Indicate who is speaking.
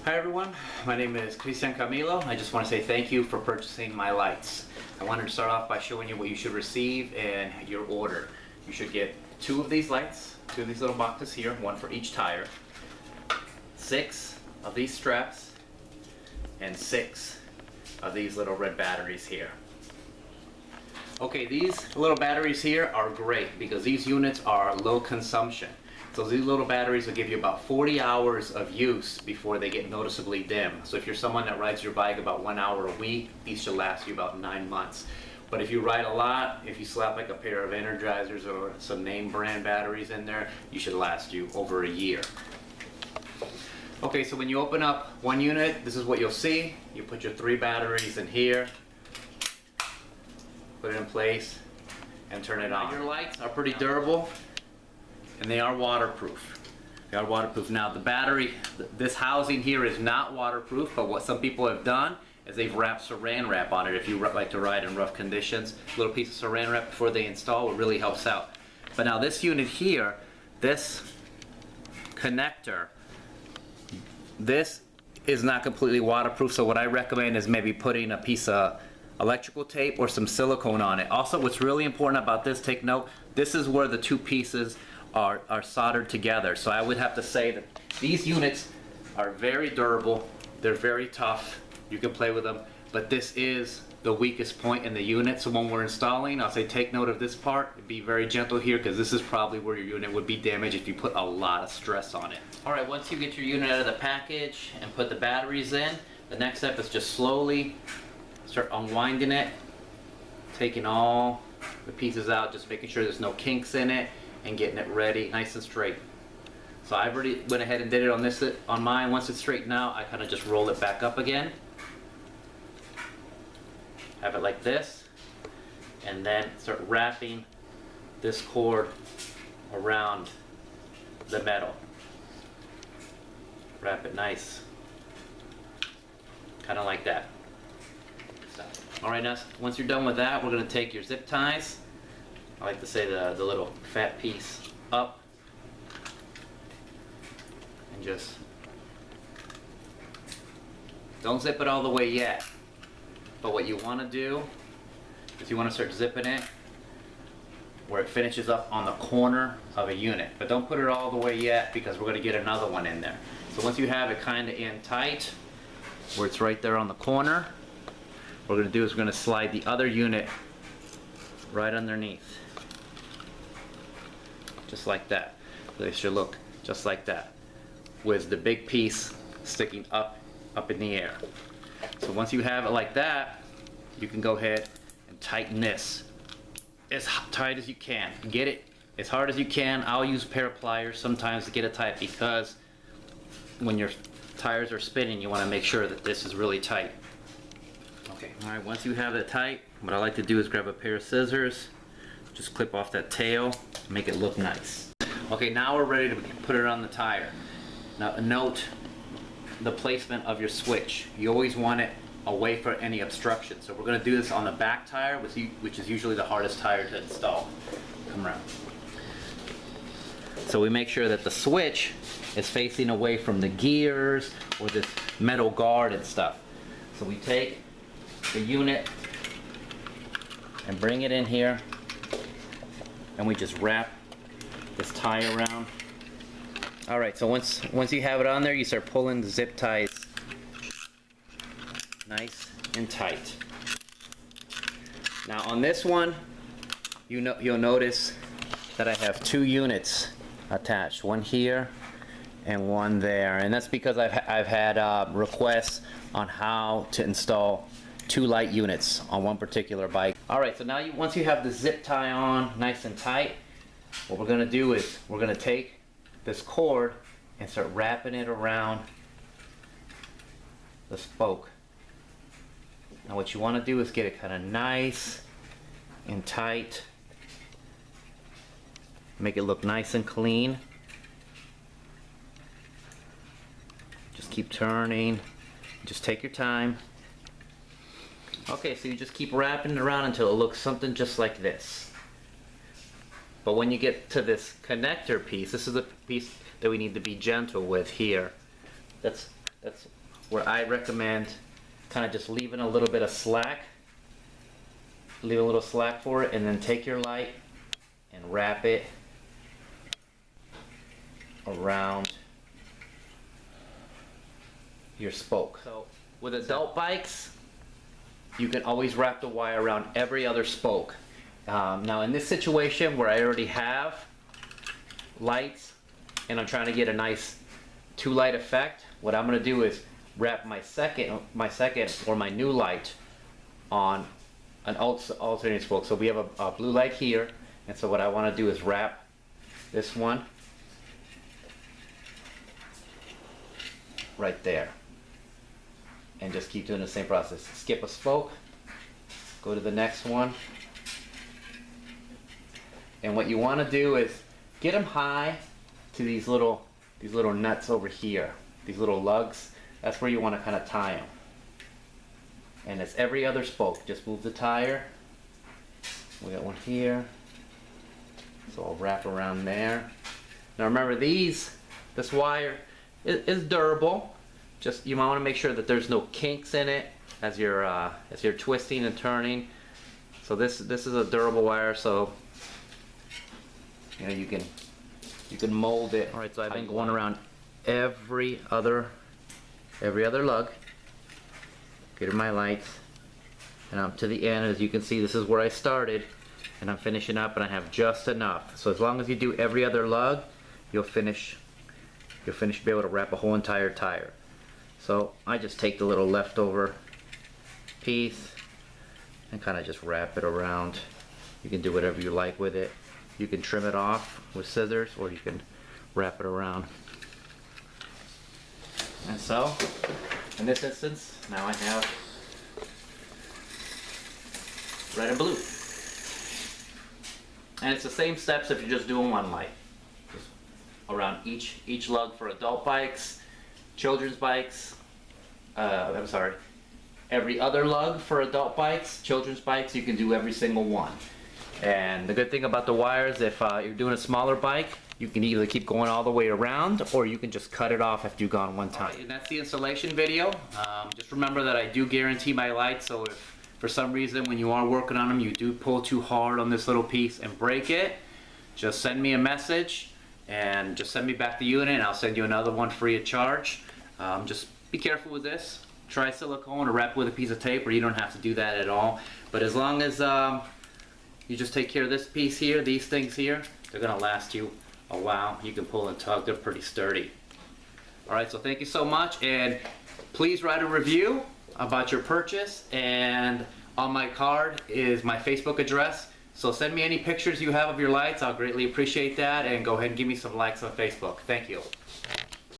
Speaker 1: Hi everyone, my name is Cristian Camilo. I just want to say thank you for purchasing my lights. I wanted to start off by showing you what you should receive in your order. You should get 2 of these lights, 2 of these little boxes here, 1 for each tire, 6 of these straps, and 6 of these little red batteries here. Okay, these little batteries here are great because these units are low consumption. So these little batteries will give you about 40 hours of use before they get noticeably dim. So if you're someone that rides your bike about 1 hour a week, these should last you about 9 months. But if you ride a lot, if you slap like a pair of Energizers or some name brand batteries in there, you should last you over a year. Okay, so when you open up one unit, this is what you'll see. You put your 3 batteries in here, put it in place, and turn it on. Your lights are pretty durable. And they are waterproof. They are waterproof. Now the battery, this housing here is not waterproof, but what some people have done is they've wrapped saran wrap on it. If you like to ride in rough conditions, a little piece of saran wrap before they install, it really helps out. But now this unit here, this connector, this is not completely waterproof, so what I recommend is maybe putting a piece of electrical tape or some silicone on it. Also, what's really important about this, take note, this is where the 2 pieces are soldered together. So I would have to say that these units are very durable, they're very tough, you can play with them, but this is the weakest point in the unit. So when we're installing, I'll say take note of this part, be very gentle here because this is probably where your unit would be damaged if you put a lot of stress on it. Alright, once you get your unit out of the package and put the batteries in, the next step is just slowly start unwinding it, taking all the pieces out, just making sure there's no kinks in it, and getting it ready nice and straight. So I've already went ahead and did it on mine. Once it's straightened out, I kind of just roll it back up again. Have it like this, and then start wrapping this cord around the metal. Wrap it nice, kind of like that. Alright, now once you're done with that, we're going to take your zip ties. I like to say the little fat piece up and just don't zip it all the way yet, but what you want to do is you want to start zipping it where it finishes up on the corner of a unit, but don't put it all the way yet because we're going to get another one in there. So once you have it kind of in tight where it's right there on the corner, what we're going to do is we're going to slide the other unit right underneath. Just like that. They should look just like that, with the big piece sticking up in the air. So once you have it like that, you can go ahead and tighten this as tight as you can. Get it as hard as you can. I'll use a pair of pliers sometimes to get it tight because when your tires are spinning, you want to make sure that this is really tight. Okay, alright, once you have it tight, what I like to do is grab a pair of scissors, just clip off that tail, make it look nice. Okay, now we're ready to put it on the tire. Now note the placement of your switch. You always want it away from any obstruction. So we're going to do this on the back tire, which is usually the hardest tire to install. Come around. So we make sure that the switch is facing away from the gears or this metal guard and stuff. So we take the unit and bring it in here, and we just wrap this tie around. Alright, so once you have it on there, you start pulling the zip ties nice and tight. Now on this one, you'll notice that I have 2 units attached, one here and one there, and that's because I've had requests on how to install 2 light units on one particular bike. Alright, so now once you have the zip tie on nice and tight, what we're going to do is we're going to take this cord and start wrapping it around the spoke. Now what you want to do is get it kind of nice and tight, make it look nice and clean. Just keep turning, just take your time. Okay, so you just keep wrapping it around until it looks something just like this. But when you get to this connector piece, this is the piece that we need to be gentle with here. That's That's where I recommend kind of just leaving a little bit of slack. Leave a little slack for it, and then take your light and wrap it around your spoke. So with adult bikes, you can always wrap the wire around every other spoke. Now in this situation where I already have lights and I'm trying to get a nice 2-light effect, what I'm going to do is wrap my second or my new light on an alternating spoke. So we have a blue light here, and so what I want to do is wrap this one right there, and just keep doing the same process. Skip a spoke, go to the next one, and what you want to do is get them high to these little nuts over here, these little lugs. That's where you want to kind of tie them. And it's every other spoke. Just move the tire. We got one here. So I'll wrap around there. Now remember, this wire is durable. Just you might want to make sure that there's no kinks in it as you're twisting and turning. So this is a durable wire, so you know you can mold it. All right, so I've been going around every other lug. Getting my lights, and I'm to the end. As you can see, this is where I started, and I'm finishing up, and I have just enough. So as long as you do every other lug, you'll finish be able to wrap a whole entire tire. So I just take the little leftover piece and kind of just wrap it around. You can do whatever you like with it. You can trim it off with scissors, or you can wrap it around. And so in this instance, now I have red and blue. And it's the same steps if you're just doing one light. Just around each lug for adult bikes, children's bikes, every other lug for adult bikes, children's bikes, you can do every single one. And the good thing about the wires, if you're doing a smaller bike, you can either keep going all the way around, or you can just cut it off after you've gone one time. And that's the installation video. Just remember that I do guarantee my lights, so if for some reason when you are working on them you do pull too hard on this little piece and break it, just send me a message and just send me back the unit, and I'll send you another one free of charge. Just be careful with this. Try silicone or wrap it with a piece of tape, or you don't have to do that at all. But as long as you just take care of this piece here, these things here, they're gonna last you a while. You can pull and tug, they're pretty sturdy. Alright, so thank you so much, and please write a review about your purchase, and on my card is my Facebook address, so send me any pictures you have of your lights. I'll greatly appreciate that, and go ahead and give me some likes on Facebook. Thank you.